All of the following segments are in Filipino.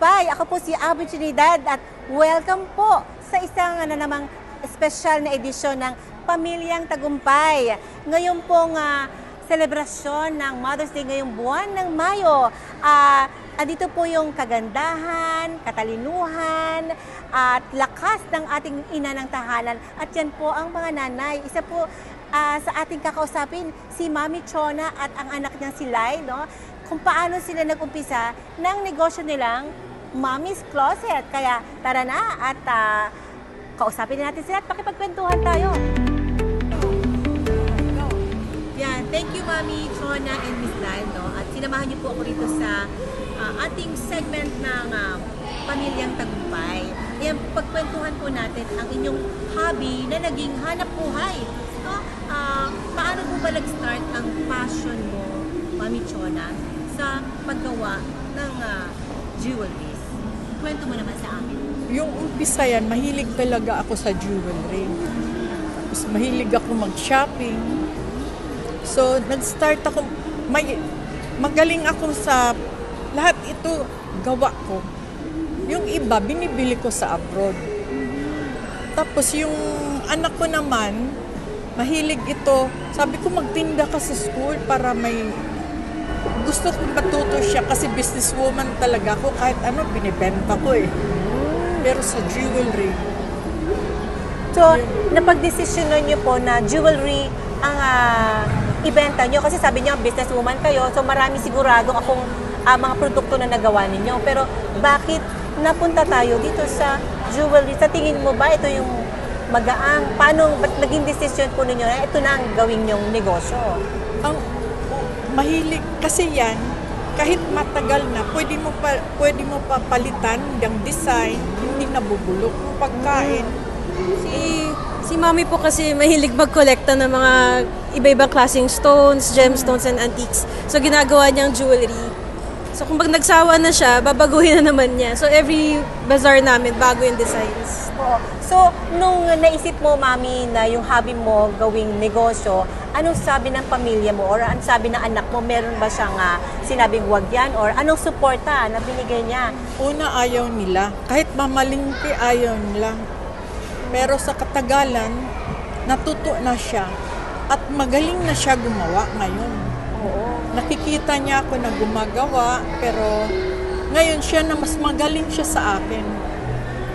Tagumpay. Ako po si Abby Trinidad at welcome po sa isang namang espesyal na edisyon ng Pamilyang Tagumpay. Ngayon pong selebrasyon ng Mother's Day ngayong buwan ng Mayo. Andito po yung kagandahan, katalinuhan, at lakas ng ating ina ng tahanan. At yan po ang mga nanay. Isa po sa ating kakausapin, si Mami Chona at ang anak niya si Lai, no? Kung paano sila nag-umpisa ng negosyo nilang Mommy's Closet. Kaya tara na at kausapin natin sila at pakipagkwentuhan tayo. Yan, thank you Mami Chona and Miss Lai, no? At sinamahan niyo po ako rito sa ating segment ng Pamilyang Tagumpay. Yan, pagkwentuhan po natin ang inyong hobby na naging hanap buhay. No? Paano po ba nag-start ang passion mo, Mami Chona, sa paggawa ng jewelries? Kwento mo naman sa amin. Yung umpisa yan, mahilig talaga ako sa jewelry. Tapos mahilig ako mag-shopping. So, nag-start ako, magaling ako sa lahat ito gawa ko. Yung iba, binibili ko sa abroad. Tapos yung anak ko naman, mahilig ito. Sabi ko, magtinda ka sa school para may... Gusto ko matuto siya kasi businesswoman talaga ako. Kahit ano, binibenta ko eh. Pero sa jewelry. So, napag-desisyonan niyo po na jewelry ang ibenta niyo. Kasi sabi niyo, businesswoman kayo. So, marami sigurado akong mga produkto na nagawa ninyo. Pero, bakit napunta tayo dito sa jewelry? Sa tingin mo ba, ito yung magaang? Paano, ba't naging decision po ninyo na ito na ang gawin nyong negosyo? Ang mahilig kasi yan, kahit matagal na, pwede mo pa palitan yung design, hindi nabubulok yung pagkain. Si Mami po kasi mahilig mag-collecta ng mga iba-ibang klaseng stones, gemstones, and antiques. So, ginagawa niyang jewelry. So, kung pag nagsawa na siya, babaguhin na naman niya. So, every bazaar namin, bago yung designs. Oo. So, nung naisip mo, Mami, na yung hobby mo gawing negosyo, anong sabi ng pamilya mo or anong sabi ng anak mo? Meron ba siyang sinabing wag yan? Or anong suporta na binigay niya? Una, ayaw nila. Kahit mamalingki, ayaw nila. Pero sa katagalan, natuto na siya. At magaling na siya gumawa ngayon. Oo. Nakikita niya ako na gumagawa, pero ngayon siya na mas magaling siya sa akin.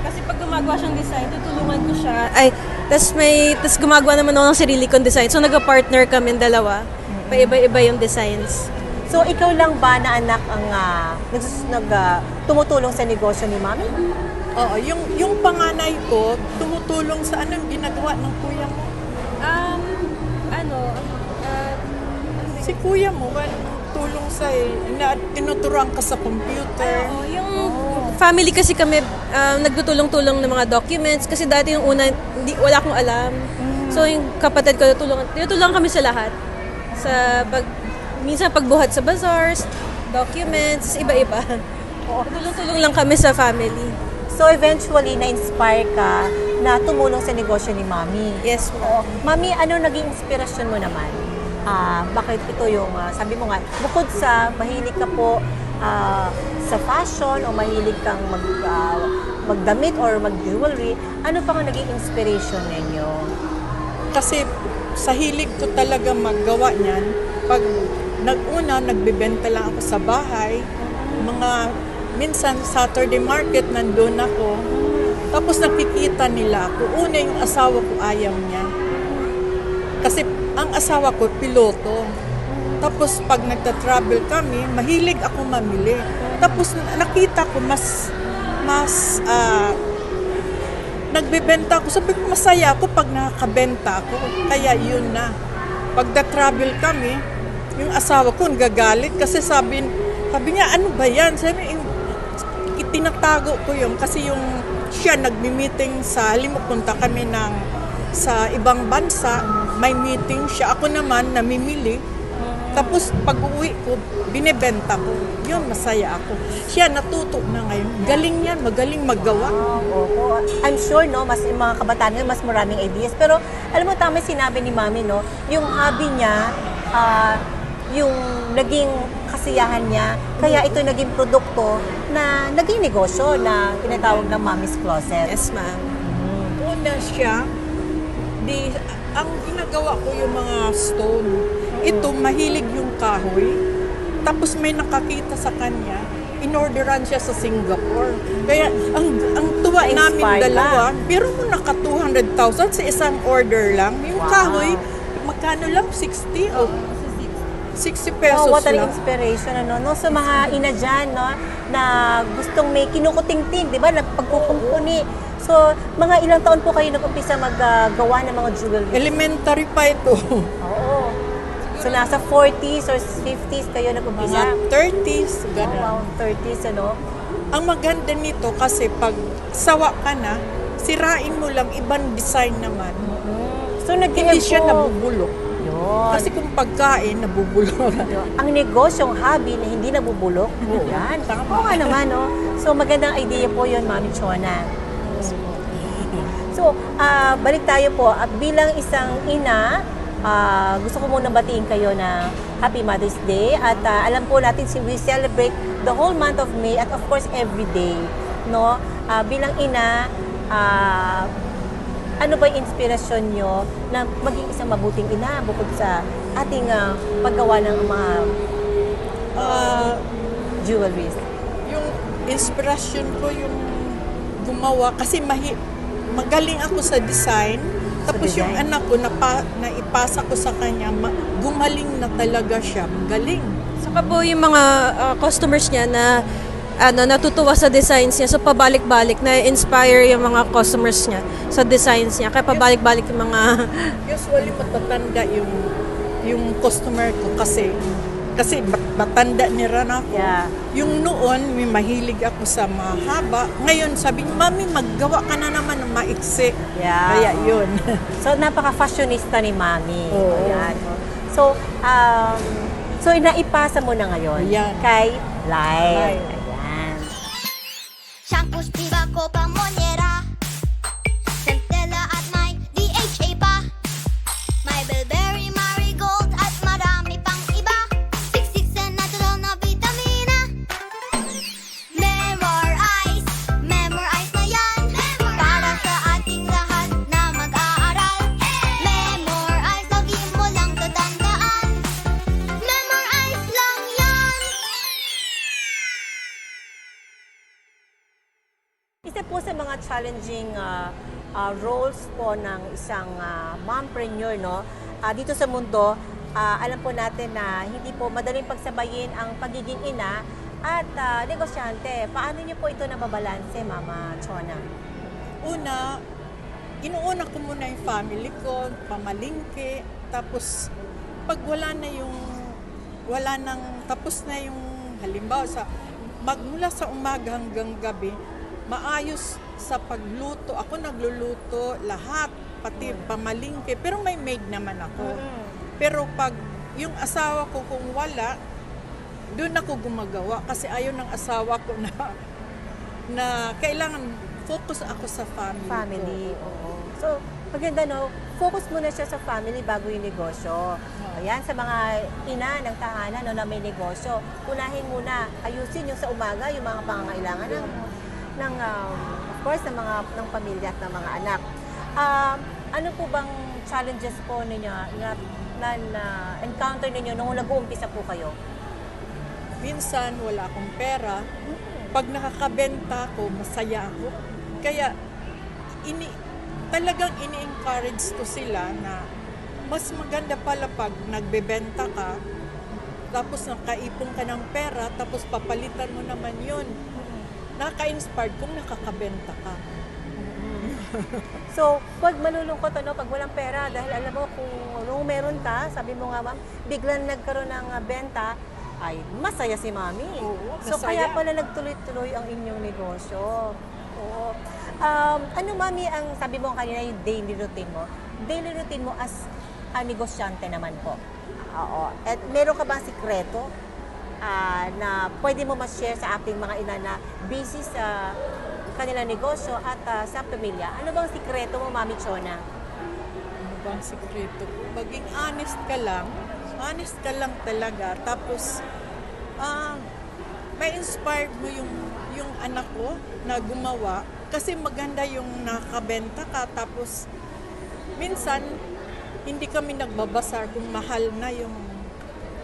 Kasi pag gumagawa siyang design, tutulungan ko siya. Tas gumagawa naman ako ng sarili kong design. So, nag-partner kami dalawa. Paiba-iba yung designs. So, ikaw lang ba na anak ang tumutulong sa negosyo ni Mami? Oo, yung panganay ko, tumutulong sa anong ginagawa ng kuya mo. Si kuya mo, tulong sa tinuturuan ka sa computer. Yung family kasi kami, nagtutulong-tulong ng mga documents. Kasi dati yung una, wala akong alam. So yung kapatid ko, tinutulungan kami sa lahat. Minsan pagbuhat sa bazaars, documents, iba-iba. Tulong-tulong lang kami sa family. So, eventually, na-inspire ka na tumulong sa negosyo ni Mami. Yes po. Oo. Mami, ano naging inspirasyon mo naman? Bakit ito yung, sabi mo nga, bukod sa mahilig ka po sa fashion o mahilig kang magdamit or mag-jewelry, ano pa ang naging inspiration ninyo? Kasi sa hilig ko talaga maggawa niyan, pag nagbebenta lang ako sa bahay, minsan Saturday market nandun ako, tapos nakikita nila ako. Una yung asawa ko ayaw niya. Kasi ang asawa ko, piloto. Tapos pag nagta-travel kami, mahilig ako mamili. Tapos nakita ko mas nagbebenta ako. Sabi ko, masaya ako pag nakakabenta ako. Kaya yun na. Pag travel kami, yung asawa ko gagalit kasi sabi niya, ano ba yan? Sabi, itinatago ko yun kasi yung siya nagmi-meeting punta kami sa ibang bansa, may meeting siya. Ako naman, namimili. Tapos pag-uwi ko, binebenta ko. Yun, masaya ako. Siya natuto na ngayon. Galing yan, magaling maggawa. Oo. I'm sure, no, mas yung mga kabataan ngayon, mas maraming ideas. Pero, alam mo, tama sinabi ni Mami, no, yung hobby niya, yung naging kasiyahan niya, kaya ito naging produkto na naging negosyo na tinatawag ng Mommy's Closet? Yes, ma'am. Una siya, ang ginagawa ko yung mga stone. Ito, mahilig yung kahoy. Tapos may nakakita sa kanya, inorderan siya sa Singapore. Kaya ang tuwa namin Na-inspire dalawa, pero mo naka 200,000 sa isang order lang. Yung Wow. kahoy, magkano lang? 60 o 60 pesos Oh, what an lang. inspiration, ano, no? So, mga ina dyan, no, na gustong may kinukuting-ting, di ba, nagpagkukumpuni. So, mga ilang taon po kayo nag-umpisa maggawa ng mga jewelry? Elementary pa ito. Oo. So, nasa 40s or 50s kayo nag-umpisa? Mga 30s, Oh, gano'n. wow, 30s, ano? Ang maganda nito kasi pag sawa ka na, sirain mo lang, ibang design naman. So, Hindi siya nag-evolve. nabubulok. Yun. Kasi kung pagkain, nabubulok. Ang negosyong hobby na hindi nabubulok, yan. Tama. Oo nga naman, no? So, magandang idea po yun, Mami Chona. So, balik tayo po. Bilang isang ina, gusto ko muna batiin kayo na Happy Mother's Day. At alam po natin, we celebrate the whole month of May at of course every day. No? Bilang ina, ano ba yung inspirasyon nyo na maging isang mabuting ina bukod sa ating paggawa ng mga jewelries? Yung inspiration ko yung gumawa kasi magaling ako sa design. Tapos yung design. anak ko, naipasa ko sa kanya, gumaling na talaga siya. Magaling. Saka po yung mga customers niya na natutuwa sa designs niya. So pabalik-balik na inspire yung mga customers niya sa designs niya. Kaya pabalik-balik yung mga Usually matatanda yung customer ko kasi matanda ni Rana ko. Yeah. Yung noon, may mahilig ako sa mahaba. Ngayon, sabi niya, Mami, maggawa ka na naman ng maiksi. Yeah. Kaya yun. So, napaka-fashionista ni Mami. Oo. Ayan. So, naipasa mo na ngayon Ayan. kay Lai. Lai. Ayan. Shampoo, Spiva, Copa, Monera, Centella at may DHA pa. May Bilberry, Marigold at marami pang iba. Siksik sa natural na vitamina. Memorize na yan. Para sa ating lahat na mag-aaral. Memorize, lagi mo lang tatandaan. Memorize lang yan. Isa po sa mga challenging roles po ng isang mompreneur, no? Dito sa mundo, alam po natin na hindi po madaling pagsabayin ang pagiging ina at negosyante. Paano niyo po ito nababalanse, Mama Chona? Una, inuuna ko muna yung family ko, pamalingke, tapos pag tapos na yung halimbawa magmula sa umaga hanggang gabi, maayos sa pagluto. Ako nagluluto lahat, pati pamalingke, pero may maid naman ako. Pero pag yung asawa ko kung wala, doon ako gumagawa kasi ayaw ng asawa ko na kailangan focus ako sa family. ko. Oo. So, maganda, no? Focus muna siya sa family bago yung negosyo. Ayan, sa mga ina ng tahanan, no, na may negosyo, unahin muna, ayusin yung sa umaga, yung mga pangangailangan ng of course, ng pamilya at ng mga anak. Ano po bang challenges po ninyo na encounter ninyo nung nag-uumpisa po kayo? Minsan wala akong pera. Pag nakakabenta ko, masaya ako. Kaya talagang ini-encourage ko sila na mas maganda pala pag nagbebenta ka, tapos nakaipon ka ng pera, tapos papalitan mo naman yun. Nakaka-inspired kung nakakabenta ka. So, pag malulungkot, pag walang pera, dahil alam mo, kung meron ka, sabi mo nga, ma'am, biglang nagkaroon ng benta, ay masaya si Mami. Oo, So, masaya. kaya pala nagtuloy-tuloy ang inyong negosyo. Oo. Ano, Mami, ang sabi mo kanina, yung daily routine mo? Daily routine mo as a negosyante naman po. Oo. At meron ka bang sikreto na pwede mo ma-share sa ating mga ina na busy sa kanilang negosyo at sa pamilya? Ano bang sikreto mo, Mami Chona? Ano bang sikreto ko? Maging honest ka lang talaga. Tapos, may inspired mo yung anak ko na gumawa kasi maganda yung nakabenta ka tapos minsan hindi kami nagbabasar kung mahal na yung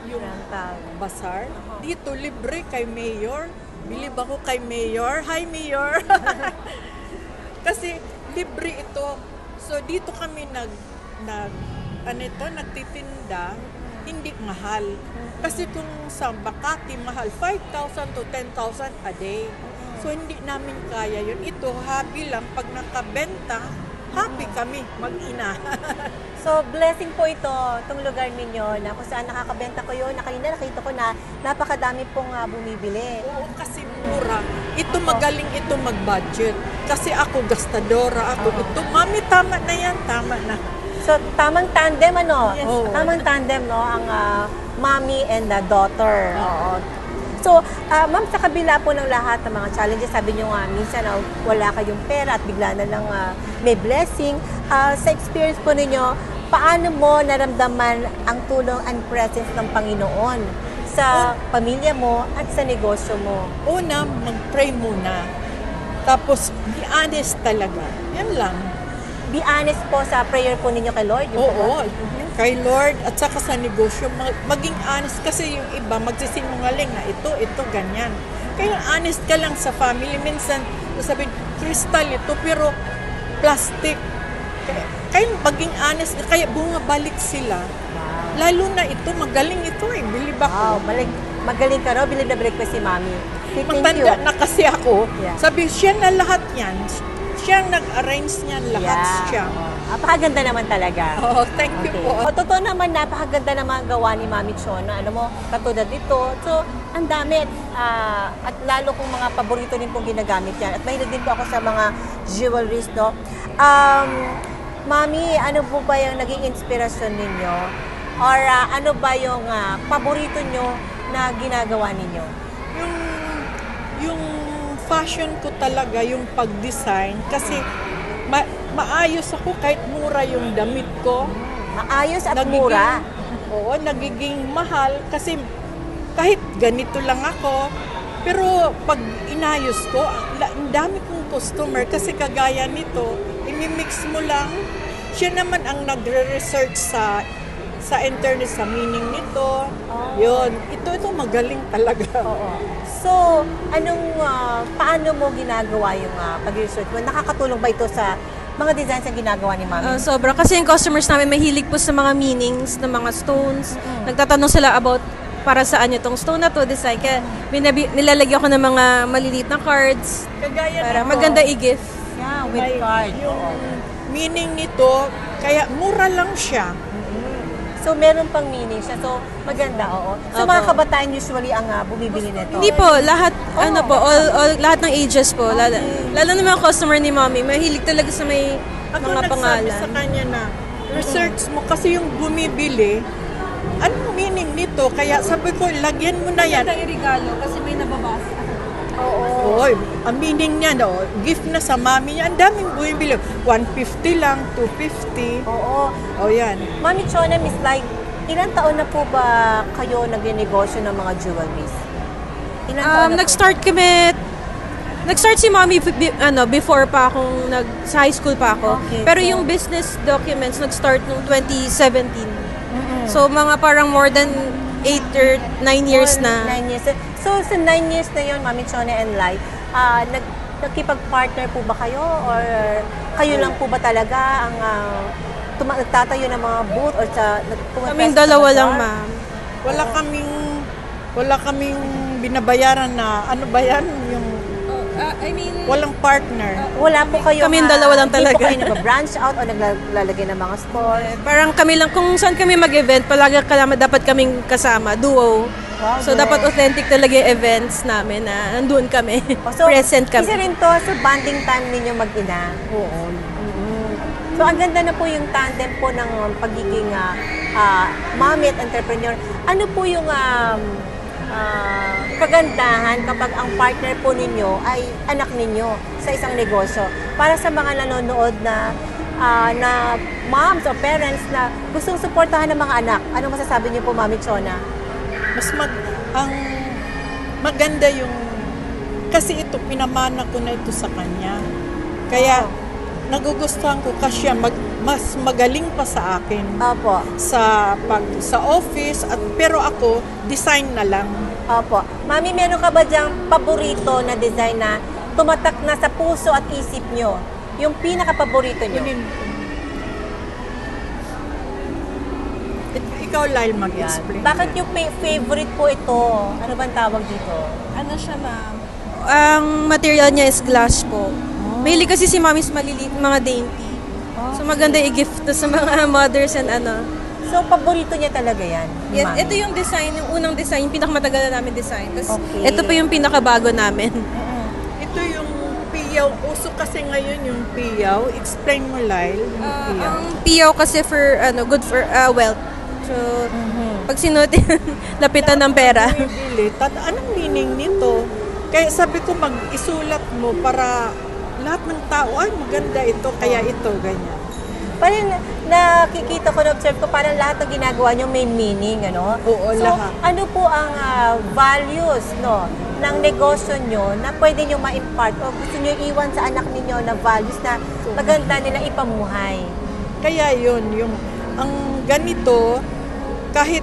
Rental. basar. Dito libre kay Mayor. Bilib ako kay Mayor. Hi Mayor. Kasi libre ito. So dito kami nagtitinda, hindi mahal. Kasi kung sa Makati mahal 5,000 to 10,000 a day. So hindi namin kaya yun. Ito hobby lang pag nakabenta, happy kami mag-ina. So, blessing po ito, itong lugar ninyo na kung saan nakakabenta ko yun. Kanina nakita ko na napakadami pong bumibili. Oo, kasi mura. Ito magaling ito mag-budget. Kasi ako gastadora, ako ito. Mami, tama na yan, tama na. So, tamang tandem, ano? Yes. Oo. Tamang tandem, no? Ang mommy and the daughter. Oo. So, ma'am, sa kabila po ng lahat ng mga challenges, sabi nyo nga, minsan wala kayong pera at bigla na lang may blessing. Sa experience po ninyo, paano mo naramdaman ang tulong and presence ng Panginoon sa pamilya mo at sa negosyo mo? Una, mag-pray muna. Tapos, be honest talaga. Yan lang. Be honest po sa prayer po ninyo kay Lord. Yung Oo, kay Lord at saka sa negosyo, maging honest kasi yung iba magsisinungaling na ito, ganyan. Kaya honest ka lang sa family. Minsan, sabihin, crystal ito, pero plastic. Kaya maging honest, kaya bumabalik sila. Lalo na ito, magaling ito eh, bilib Wow, ako. magaling ka, no? Bilib na bilib ko si Mami. Thank you. Matanda na kasi ako. Yeah. Sabi, siya na lahat yan. Siya ang nag-arrange niyan lahat siya. Napakaganda naman talaga. Oh, thank you Okay. po. Totoo naman, napakaganda ng mga gawa ni Mami Chona. Alam mo, katulad dito. So, ang dami. At lalo kung mga paborito din pong ginagamit yan. At mahilig din po ako sa mga jewelries, no? Mami, ano po ba yung naging inspirasyon ninyo? Or ano ba yung paborito nyo na ginagawa ninyo? Yung fashion ko talaga, yung pag-design. Kasi maayos ako kahit mura yung damit ko. Maayos at mura. Oo, nagiging mahal kasi kahit ganito lang ako. Pero pag inayos ko, ang dami kong customer kasi kagaya nito, imimix mo lang. Siya naman ang nagre-research sa internet sa meaning nito. Yun, ito magaling talaga. Oo. So, paano mo ginagawa yung pag-research mo? Nakakatulong ba ito sa mga designs na ginagawa ni Mami? Sobra. Kasi yung customers namin mahilig po sa mga meanings ng mga stones. Nagtatanong sila about para saan itong stone na to, design. Kaya nilalagyan ko ng mga maliliit na cards Kagaya para nito. maganda i-gift. Yeah, with May- card. Yung meaning nito, kaya mura lang siya. So, meron pang meaning siya. So, maganda, oo. So, Opo. mga kabataan usually ang bumibili nito. Hindi po, lahat, lahat ng ages po. Lalo na mga customer ni Mommy, mahilig talaga sa may Ako mga nagsabi pangalan. sa kanya na, research mo kasi yung bumibili, anong meaning nito? Kaya sabi ko, lagyan mo na yan. regalo kasi may nababasa. Oo. Oy, ang meaning niya, no, gift na sa mami niya. Ang daming bumibili. 150 lang, 250. Oo. O yan. Mami Chona, Miss Lai, ilang taon na po ba kayo nag-negosyo ng mga jewelries? Ilang taon na Nag-start si Mommy before pa akong sa high school pa ako. Okay, Pero so- yung business documents nag-start noong 2017. So mga parang more than 8 or 9 years na. 9 years. So, sa 9 years na yun, Mami Chona and Lai, nagkipag-partner po ba kayo? Or kayo lang po ba talaga ang nagtatayo ng mga booth? Or Kaming dalawa lang, ma'am. Wala kaming binabayaran na, ano ba yan? Yung walang partner. Wala po kayo. Kaming dalawa lang Hindi po talaga. kayo nag-branch out o naglalagay ng mga stores? Parang kami lang, kung saan kami mag-event, palagi dapat kaming kasama, duo. Wow, So, duo. dapat authentic talaga yung events namin na nandun kami, So, present kami. isa rin to sa bonding time ninyo mag-ina. Oo. So, ang ganda na po yung tandem po ng pagiging mommy at entrepreneur. Ano po yung kagandahan kapag ang partner po ninyo ay anak ninyo sa isang negosyo? Para sa mga nanonood na moms o parents na gustong suportahan ng mga anak, ano masasabi niyo po, Mami Chona? maganda yung, kasi ito, pinamana ko na ito sa kanya. Kaya, nagugustuhan ko kasi mas magaling pa sa akin Opo. sa office, pero ako, design na lang. Opo. Mami, meron ka ba diyang paborito na design na tumatak na sa puso at isip nyo? Yung pinaka-paborito nyo? Ikaw, Lyle, Yan. mag-explain. Bakit yung favorite po ito? Ano bang tawag dito? Ano siya, ma'am? Ang material niya is glass po. Mahilig kasi si mami sa maliliit mga dainty. So maganda i-gift to sa mga mothers and ano. So, paborito niya talaga yan? ni Yes, Mami? ito yung design, yung unang design, yung pinakamatagal na namin design. Tapos Okay. ito pa yung pinakabago namin. Ito yung piyaw. Uso kasi ngayon yung piyaw. Explain mo, Lyle, yung piyaw. Ang piyaw kasi for good for wealth. So pag sinutin, lapitan ng pera. Bumibili. Anong meaning nito? Kaya sabi ko, isulat mo para lahat ng tao, ay maganda ito, kaya ito, ganyan. Parang nakikita ko, na-observe ko, parang lahat ng ginagawa nyo may meaning, ano? Oo, so, lahat. ano po ang values, no, ng negosyo nyo na pwede nyo ma-impart o gusto nyo iwan sa anak ninyo na values na maganda nila ipamuhay? Kaya yun, ang ganito, kahit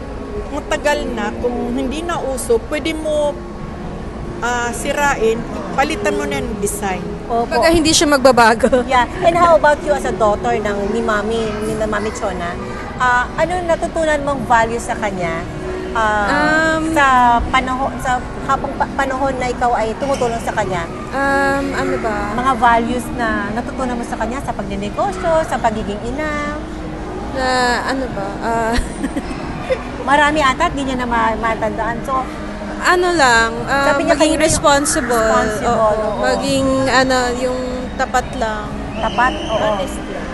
matagal na, kung hindi na uso, pwede mo sirain, palitan mo na yung design. Opo. Pag hindi siya magbabago. Yeah. And how about you as a daughter ni Mami Chona? Ano natutunan mong value sa kanya? Sa panahon na ikaw ay tumutulong sa kanya. Ano ba? Mga values na natutunan mo sa kanya sa pagnenegosyo, sa pagiging ina. Na ano ba? Marami ata, di niya na matandaan. So, Ano lang, Sabi niya maging kanina, responsible. responsible, oo. Maging yung tapat lang. tapat, oo.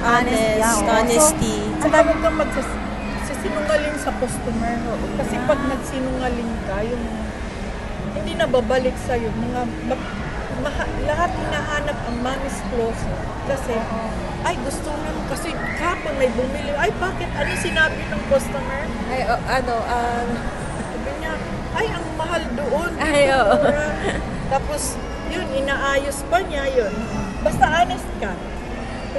Honesty. At huwag kang magsasinungaling sa customer. Kasi pag nagsinungaling ka, yung hindi na babalik sa'yo. Lahat hinahanap ang mommy's closet. Kasi, ay gusto naman kasi kapon may bumili. Ay bakit? Ano sinabi ng customer? Ay, Sabi niya, ay ang mahal doon. Ay, oo. Mura. Tapos, yun, inaayos pa niya yun. Basta honest ka.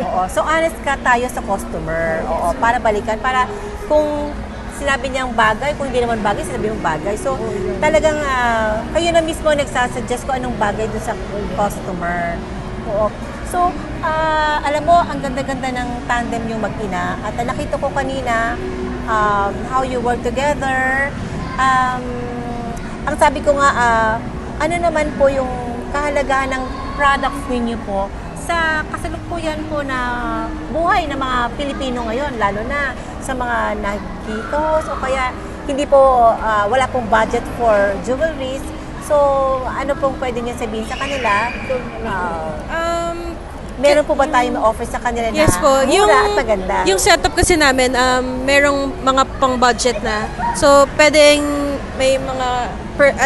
Oo. So, honest ka tayo sa customer. Oo. Para balikan. Para kung sinabi niyang bagay, kung hindi naman bagay, sinabi mong bagay. So, talagang kayo na mismo nagsasuggest kung anong bagay dun sa customer. Oo. So, alam mo, ang ganda-ganda ng tandem yung mag-ina. At nakita ko kanina how you work together. Ang sabi ko nga, ano naman po yung kahalagahan ng products ninyo po sa kasalukuyan po na buhay ng mga Pilipino ngayon, lalo na sa mga nagkikos o kaya hindi po, wala pong budget for jewelries. So, ano pong pwede niyo sabihin sa kanila? Meron po ba tayong ma-offer sa kanila na Yes po. mura at maganda? Yung setup kasi namin, merong mga pang-budget na. So, pwedeng may mga,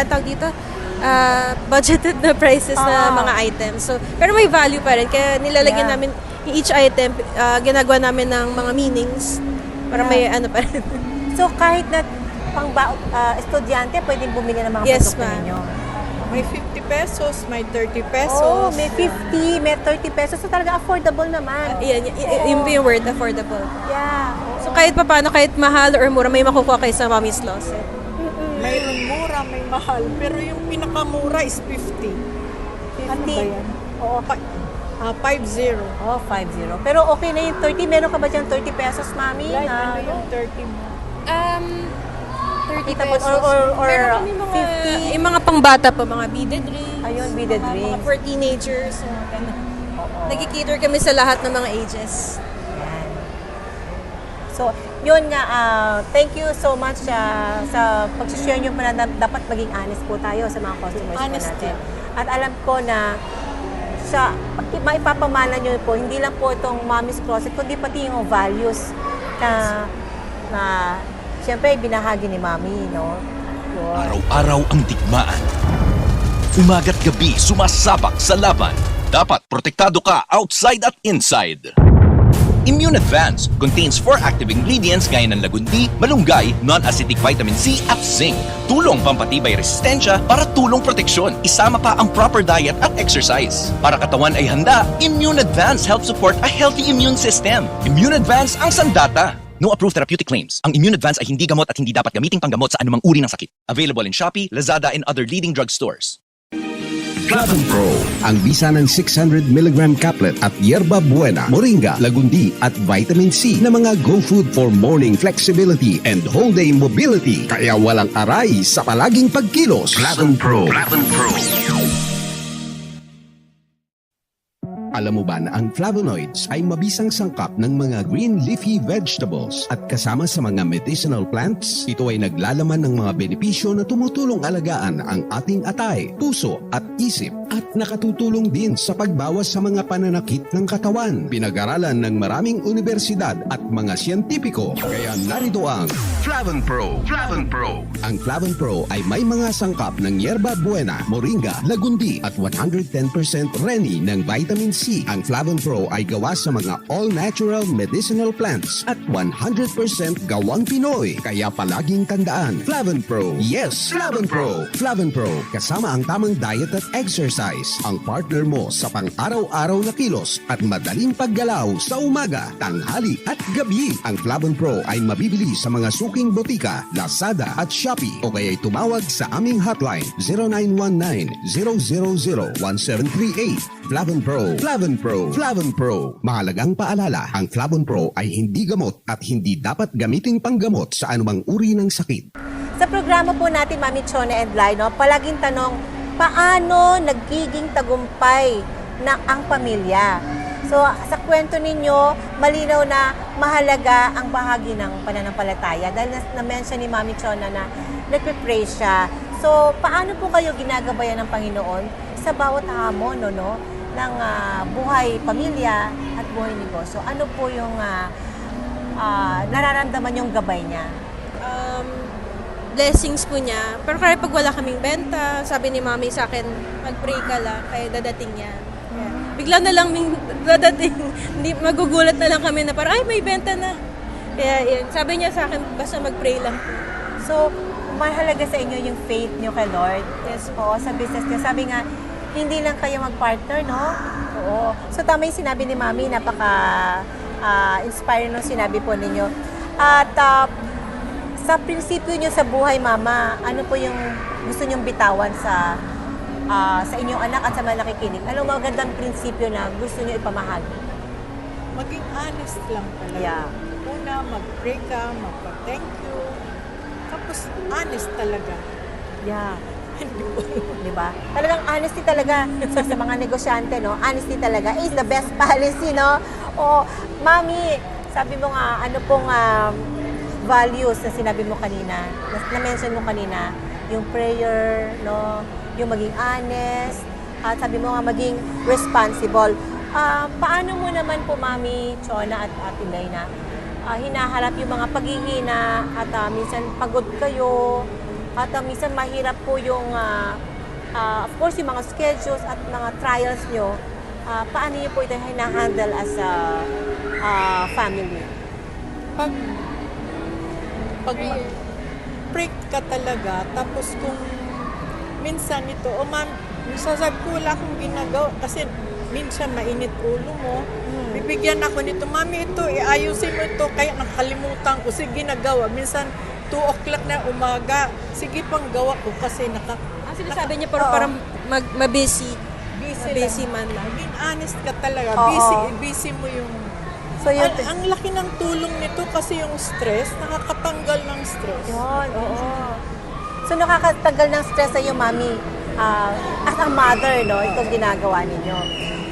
tawag dito, budgeted na prices na mga items. So, pero may value pa rin. Kaya nilalagyan namin each item, ginagawa namin ng mga meanings para may ano pa rin. So, kahit na estudyante, pwedeng bumili ng mga Yes, produkto ma'am. ninyo? May 50 pesos, may 30 pesos. Oh, may 50, may 30 pesos. So, talaga affordable naman. Yung word, affordable. Yeah. So, kahit paano, kahit mahal or mura, may makukuha kayo sa Mommy's Closet. Mayroon mura, may mahal. Pero yung pinakamura is 50. Ano ba yan? Oo. 50. Oh, 50. Pero okay na yung 30. Meron ka ba dyan 30 pesos, Mami? Like, ano yung 30 mo? 30 Kita po, pesos. or Meron kami mga, 50. yung mga pangbata pa, mga beaded rings. Ayun, beaded mga rings. for teenagers. Nag-cater kami sa lahat ng mga ages. Yan. So, yun nga, thank you so much sa pag-share nyo pa na dapat maging honest po tayo sa mga customers po Honesty. natin. At alam ko na sa maipapamana nyo po, hindi lang po itong Mommy's Closet, kundi pati yung values na siyempre binahagi ni Mommy, no? Yun. Araw-araw ang digmaan. Umaga't gabi sumasabak sa laban. Dapat protektado ka outside at inside. Immune Advance contains 4 active ingredients gaya ng lagundi, malunggay, non-acidic vitamin C at zinc. Tulong pampatibay resistensya para tulong proteksyon. Isama pa ang proper diet at exercise. Para katawan ay handa, Immune Advance helps support a healthy immune system. Immune Advance ang sandata. No approved therapeutic claims. Ang Immune Advance ay hindi gamot at hindi dapat gamiting panggamot sa anumang uri ng sakit. Available in Shopee, Lazada, and other leading drugstores. Flavon Pro, ang bisa ng 600mg caplet at yerba buena, moringa, lagundi at vitamin C na mga go food for morning flexibility and whole day mobility. Kaya walang aray sa palaging pagkilos. Flavon Pro. Flavon Pro. Alam mo ba na ang flavonoids ay mabisang sangkap ng mga green leafy vegetables at kasama sa mga medicinal plants? Ito ay naglalaman ng mga benepisyo na tumutulong alagaan ang ating atay, puso at isip at nakatutulong din sa pagbawas sa mga pananakit ng katawan. Pinag-aralan ng maraming universidad at mga siyentipiko. Kaya narito ang Flavon Pro. Flavon Pro. Ang Flavon Pro ay may mga sangkap ng yerba buena, moringa, lagundi at 110% reni ng vitamin C. Ang Flavon Pro ay gawa sa mga all-natural medicinal plants at 100% gawang Pinoy. Kaya palaging tandaan, Flavon Pro. Yes, Flavon Pro. Flavon Pro, kasama ang tamang diet at exercise. Ang partner mo sa pang-araw-araw na kilos at madaling paggalaw sa umaga, tanghali at gabi. Ang Flavon Pro ay mabibili sa mga suking botika, Lazada at Shopee o kaya'y tumawag sa aming hotline 0919-000-1738. Flavon Pro. Flavon Pro. Flavon Pro. Mahalagang paalala, ang Flavon Pro ay hindi gamot at hindi dapat gamiting panggamot sa anumang uri ng sakit. Sa programa po natin, Mami Chona and Lai, no, palaging tanong, paano nagiging tagumpay na ang pamilya? So, sa kwento ninyo, malinaw na mahalaga ang bahagi ng pananampalataya dahil na-mention ni Mami Chona na nagpe-pray siya. So, paano po kayo ginagabayan ng Panginoon sa bawat hamon, no, ng buhay pamilya at buhay negosyo? Ano po yung nararamdaman yung gabay niya? Blessings po niya. Pero kaya pag wala kaming benta, sabi ni Mami sa akin, mag-pray ka lang, kaya dadating yan. Yeah. Bigla na lang dadating. Hindi, magugulat na lang kami na parang, ay, may benta na. Kaya yun. Sabi niya sa akin, basta mag-pray lang. So, mahalaga sa inyo yung faith niyo kay Lord. Yes po, sa business niyo. Sabi nga, hindi lang kayo mag-partner, no? Oo. So, tama yung sinabi ni Mami, napaka-inspiring nung sinabi po ninyo. At sa prinsipyo niyo sa buhay, Mama, ano po yung gusto niyong bitawan sa inyong anak at sa mga nakikinig? Anong magandang prinsipyo na gusto niyo ipamahagi? Maging honest lang talaga. Yeah. Una, mag-pray ka, magpa-thank you. Tapos, honest talaga. Yeah. Di ba? Talagang honesty talaga sa mga negosyante, no? Honesty talaga is the best policy, no? O, Mami, sabi mo nga, ano pong values na sinabi mo kanina, na-mention mo kanina, yung prayer, no? Yung maging honest, at sabi mo nga, maging responsible. Paano mo naman po, Mami Chona at Ate Leyna, hinaharap yung mga paghihina at minsan pagod kayo, at minsan mahirap po yung, of course, yung mga schedules at mga trials nyo. Paano nyo po ito hinahandle as a family? Pag mag-pray ka talaga, tapos kung minsan ito, ma'am, sasabi ko wala akong ginagawa kasi minsan mainit ulo mo. Bibigyan ako nito, Mami, ito, iayusin mo ito, kaya nakalimutan ko. Sige, nagawa. Minsan, 2 o'clock na umaga, sige pang gawa ko kasi Sabi niya parang mabusy. Busy man lang. Maging honest ka talaga. Oo. Busy mo yung... So, yun, ang laki ng tulong nito kasi yung stress, nakakatanggal ng stress. yun, oo. So, nakakatagal ng stress sa iyo, Mami, as a mother, no? Itong ginagawa ninyo.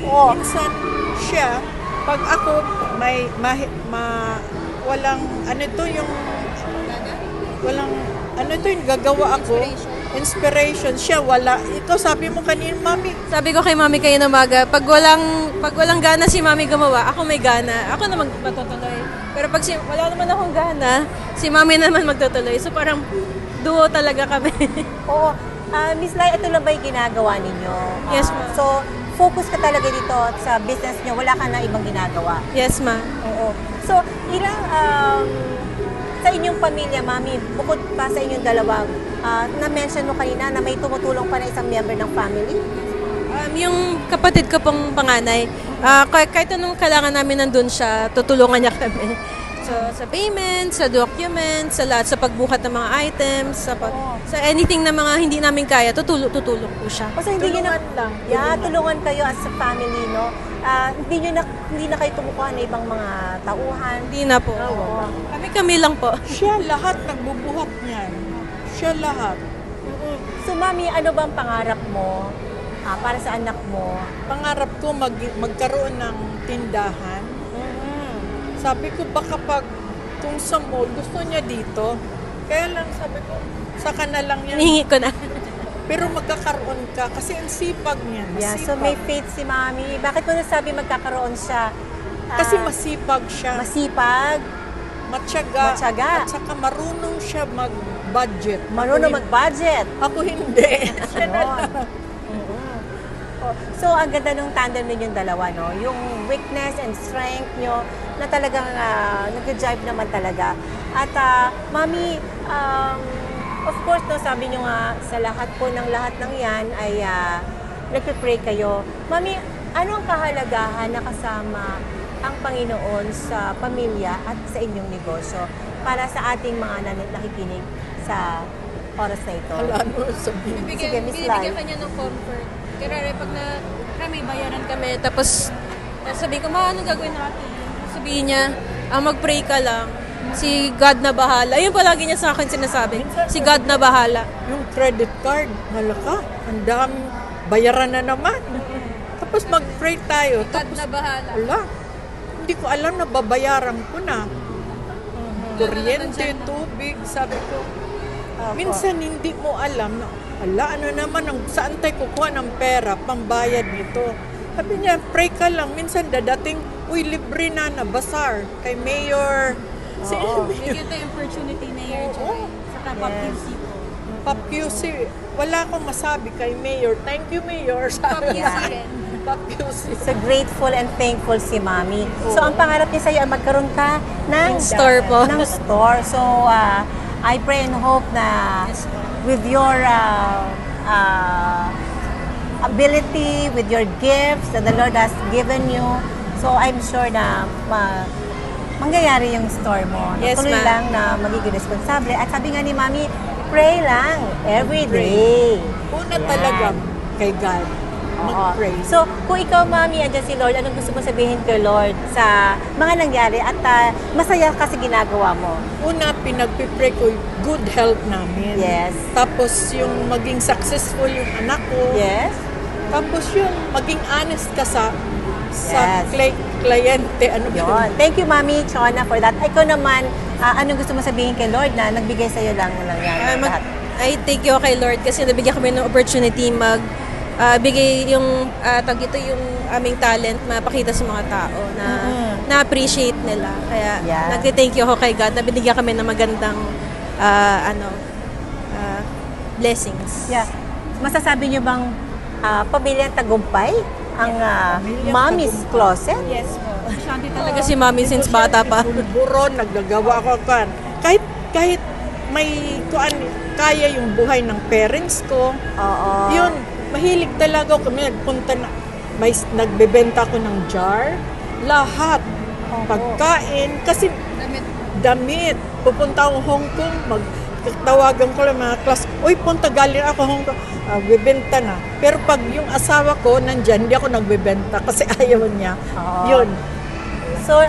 Oo. Minsan, siya, pag ako, walang, yung gagawa ako, inspiration, siya, wala. Ikaw, sabi mo kanina, Mami, Sabi ko kay Mami kayo na umaga, pag walang gana si Mami gumawa, ako may gana. Ako naman matutuloy. Pero pag wala naman akong gana, si Mami naman magtutuloy. So parang duo talaga kami. Oo. Miss Lai, ito lang ba yung ginagawa ninyo? Yes, ma'am. So, focus ka talaga dito sa business nyo, wala ka na ibang ginagawa. Yes, ma. Oo. So, ilang sa inyong pamilya, Mami, bukod pa sa inyong dalawa, na-mention mo kanina na may tumutulong pa na isang member ng family? Yung kapatid ko pong panganay, kahit anong kailangan namin nandun siya, tutulungan niya kami. So, sa payment, sa documents, sa lahat, sa pagbuhat ng mga items, sa anything na mga hindi namin kaya, tutulong po siya. Kasi hindi nyo na, Tulungan lang. tulungan kayo as a family, no? Hindi na kayo tumukuha na ibang mga tauhan. Hindi na po. Oo. Kami lang po. Siya lahat nagbubuhat niyan. Siya lahat. So, Mami, ano bang pangarap mo para sa anak mo? Pangarap ko magkaroon ng tindahan. Sabi ko baka pag kung sa mall, gusto niya dito. Kaya lang sabi ko, saka na lang yan. Hinihingi ko na. Pero magkakaroon ka kasi ang sipag niya. Yeah, so Masipag. may faith si Mami. Bakit mo nasabi magkakaroon siya? Kasi masipag siya. Masipag, Matyaga. Matyaga. At saka marunong siya mag-budget. marunong mag-budget. Ako hindi. Siya na Ganon. lang. So, ang ganda nung tandem ninyong dalawa, no? Yung weakness and strength nyo na talagang nag-jive naman talaga. At, Mami, of course, no, sabi nyo nga, sa lahat po ng lahat ng yan ay nagpe-pray kayo. Mami, ano ang kahalagahan na kasama ang Panginoon sa pamilya at sa inyong negosyo para sa ating mga nakikinig sa oras na ito? Wala mo sabihin. Sige, Miss Lai. Binibigyan kanya ng comfort. Kaya pag may bayaran kami, tapos sabihin ko, anong gagawin natin? Sabihin niya, mag-pray ka lang. Si God na bahala. Ayun palagi niya sa akin sinasabi. Si God na bahala. Yung credit card, malaka. Ang daming bayaran na naman. Tapos mag-pray tayo. God na bahala. Wala. Hindi ko alam na babayaran ko na. Kuryente, tubig, sabi ko. Minsan hindi mo alam na, ano naman, saan tayo kukuha ng pera, pambayad nito. Sabi niya, pray ka lang. Minsan dadating, libre na bazaar kay Mayor. Bigyan tayo opportunity na year, Joy. Sa Pop QC po. Pop QC, wala akong masabi kay Mayor. Thank you, Mayor. Sabi niya. Pop QC. So grateful and thankful si Mami. So ang pangarap niya sa'yo ay magkaroon ka ng Store po. Ng store. So I pray and hope na with your ability, with your gifts that the Lord has given you, so I'm sure na mangyayari yung store mo. Yes, Tuloy ma'am. lang na magiging responsable. At sabi nga ni Mami, pray lang every day. Una Yan. talaga kay God. Oo. Mag-pray. So, kung ikaw, Mami, andyan si Lord, anong gusto mo sabihin kay Lord sa mga nangyari at masaya ka sa ginagawa mo? Una, pinagpipray ko yung good health namin. Yes. Tapos yung maging successful yung anak ko. Yes? Tapos yung maging honest ka sa Yes. kliyente. Ano ba? Yun. Thank you, Mami Chona, for that. Ikaw naman, anong gusto mo sabihin kay Lord na nagbigay sa'yo lang yan lahat? I thank you kay Lord kasi nabigyan kami ng opportunity bigay yung ito yung aming talent mapakita sa mga tao na na-appreciate nila. Kaya Yeah. nag-thank you ako kay God na binigyan kami ng magandang blessings. Yeah. Masasabi niyo bang pamilyang tagumpay ang Mommy's Closet? Yes po. Shanti talaga si Mami since bata pa. Buron, naggagawa ako kan. Kahit may kaya yung buhay ng parents ko. Oo. Yun, mahilig talaga ako. Nagpunta na, nagbebenta ko ng jar. Lahat. Pagkain. Kasi damit. Pupunta ako Hong Kong. Tawagan ko lang mga class. Uy, punta galing ako Hong Kong. Bibenta na. Pero pag yung asawa ko nandyan, hindi ako nagbebenta kasi ayaw niya. Oo. Yun. So,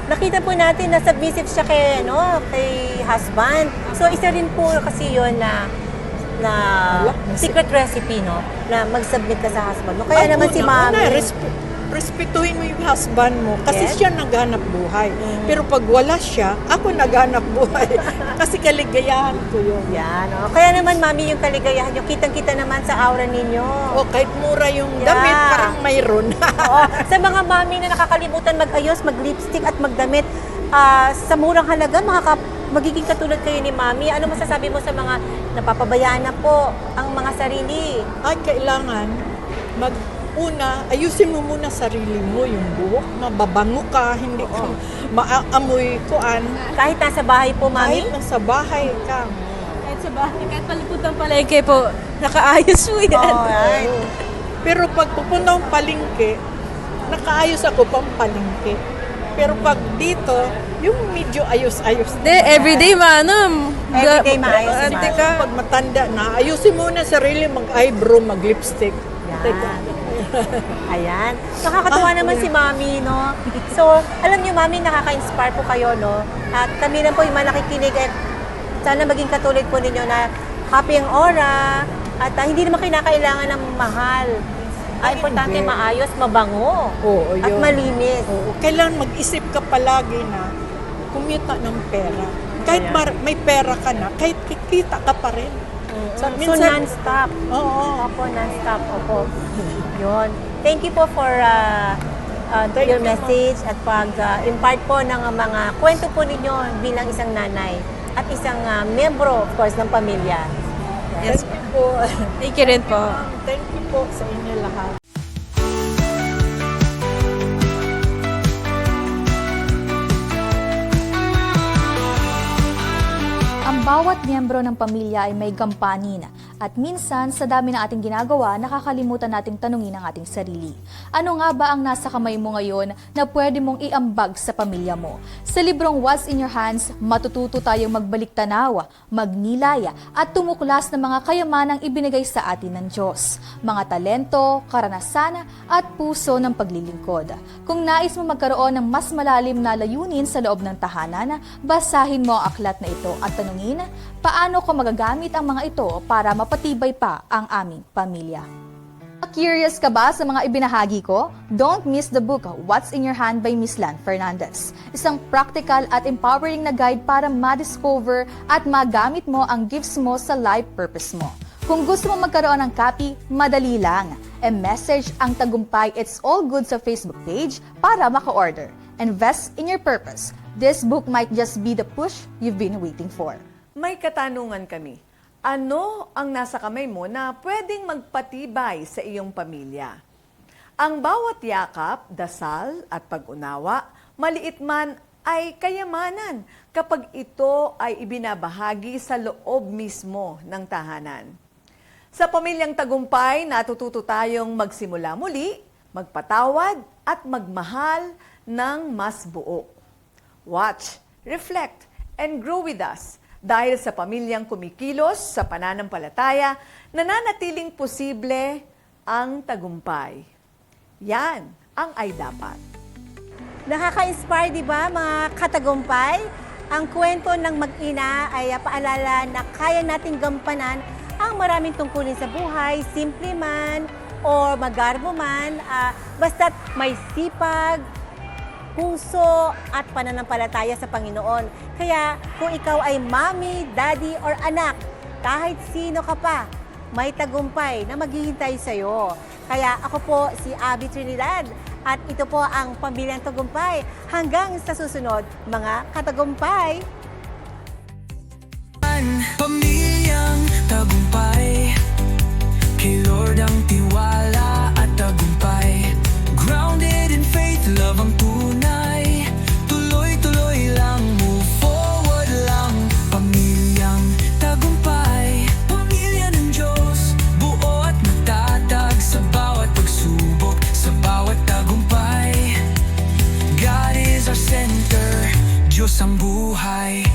nakita po natin na submissive siya kay husband. So, isa rin po kasi yun na secret recipe, no? Na mag-submit ka sa husband mo. Kaya naman si Mami. Respetuhin mo yung husband mo kasi Yes. siya naghanap buhay. Pero pag wala siya, ako naghanap buhay. Kasi kaligayahan ko yun. Yan, no? Kaya naman, Mami, yung kaligayahan nyo, kitang-kita naman sa aura ninyo. O kahit mura yung Yeah. damit, parang mayroon. Oo. Sa mga mami na nakakalimutan mag-ayos, mag-lipstick at magdamit, sa murang halaga, magiging katulad kayo ni Mami. Ano masasabi mo sa mga napapabayaan na po ang mga sarili? Ay, kailangan Una, ayusin mo muna sarili mo, yung buhok, mababango ka, hindi ka maamoy kuan. Kahit nasa bahay po, Mami? Kahit nasa bahay ka. Kahit sa bahay, kahit palipot ng palengke po, nakaayos po yan. Alright. Oo. Pero pag pupunta ng palengke, nakaayos ako pang palengke. Pero pag dito, yung medyo ayos-ayos. Hindi, everyday maano. Everyday maayos si Hindi Mami. ka. Pag matanda na, ayusin mo na sarili, mag-eyebrow, mag-lipstick. Yan. Ayan. Nakakatuwa naman si Mami, no? So, alam niyo, Mami, nakaka-inspire po kayo, no? At kami lang po yung mga nakikinig at sana maging katulad po ninyo na happy ang aura at hindi naman kinakailangan ng mahal. Importante hindi. maayos, mabango, Oo, at yun. malinis. Oo. Kailangan mag-isip ka palagi na kumita ng pera. Kahit Ayan. may pera ka na, kahit kikita ka pa rin. So, non-stop. Oo. Opo, non-stop. Opo. Yun. Thank you po for Thank your you, message at pag-impart po ng mga kwento po ninyo bilang isang nanay at isang membro, of course, ng pamilya. Yes Thank you po. Thank you rin po. Thank you po sa inyo lahat. Ang bawat miyembro ng pamilya ay may gampanin at minsan sa dami ng ating ginagawa, nakakalimutan nating tanungin ang ating sarili. Ano nga ba ang nasa kamay mo ngayon na pwede mong iambag sa pamilya mo? Sa librong What's in Your Hands, matututo tayong magbalik tanaw, magnilaya at tumuklas ng mga kayamanang ibinigay sa atin ng Diyos. Mga talento, karanasan at puso ng paglilingkod. Kung nais mo magkaroon ng mas malalim na layunin sa loob ng tahanan, basahin mo ang aklat na ito at tanungin, paano ko magagamit ang mga ito para mapatibay pa ang aming pamilya? Curious ka ba sa mga ibinahagi ko? Don't miss the book What's in Your Hand by Miss Lan Fernandez. Isang practical at empowering na guide para ma-discover at magamit mo ang gifts mo sa life purpose mo. Kung gusto mo magkaroon ng copy, madali lang. E-message ang Tagumpay It's All Good sa Facebook page para maka-order. Invest in your purpose. This book might just be the push you've been waiting for. May katanungan kami. Ano ang nasa kamay mo na pwedeng magpatibay sa iyong pamilya? Ang bawat yakap, dasal at pag-unawa, maliit man ay kayamanan kapag ito ay ibinabahagi sa loob mismo ng tahanan. Sa Pamilyang Tagumpay, natututo tayong magsimula muli, magpatawad at magmahal ng mas buo. Watch, reflect, and grow with us dahil sa pamilyang kumikilos sa pananampalataya, nananatiling posible ang tagumpay. Yan ang ay dapat. Nakaka-inspire, di ba, mga katagumpay? Ang kwento ng mag-ina ay paalala na kaya nating gampanan ang maraming tungkulin sa buhay, simple man o magarbo man, basta't may sipag, puso at pananampalataya sa Panginoon. Kaya kung ikaw ay mommy, daddy, or anak, kahit sino ka pa, may tagumpay na maghihintay sa'yo. Kaya ako po si Abby Trinidad at ito po ang Pamilyang Tagumpay. Hanggang sa susunod, mga katagumpay! Pamilyang Tagumpay, kay Lord ang tiwala at tagumpay. Grounded in faith, love ang tunay. Tuloy-tuloy lang, move forward lang. Pamilyang Tagumpay, pamilya ng Diyos, buo at matatag sa bawat pagsubok, sa bawat tagumpay. God is our center, Diyos ang buhay.